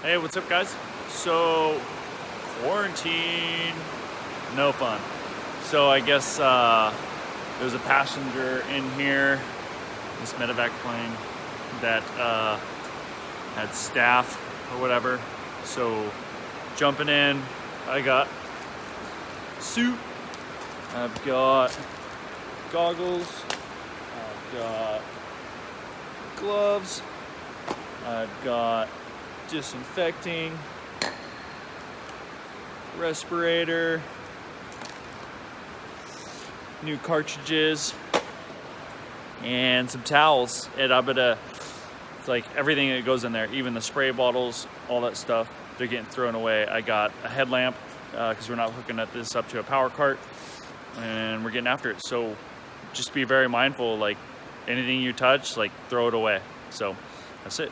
Hey, what's up, guys? So, quarantine, no fun. So I guess there's a passenger in here, this medevac plane, that had staph or whatever. So jumping in, I got suit, I've got goggles, I've got gloves, I've got disinfecting, respirator, new cartridges, and some towels. And it's like everything that goes in there, even the spray bottles, all that stuff, they're getting thrown away. I got a headlamp because we're not hooking this up to a power cart, and we're getting after it. So just be very mindful, like anything you touch, like throw it away. So that's it.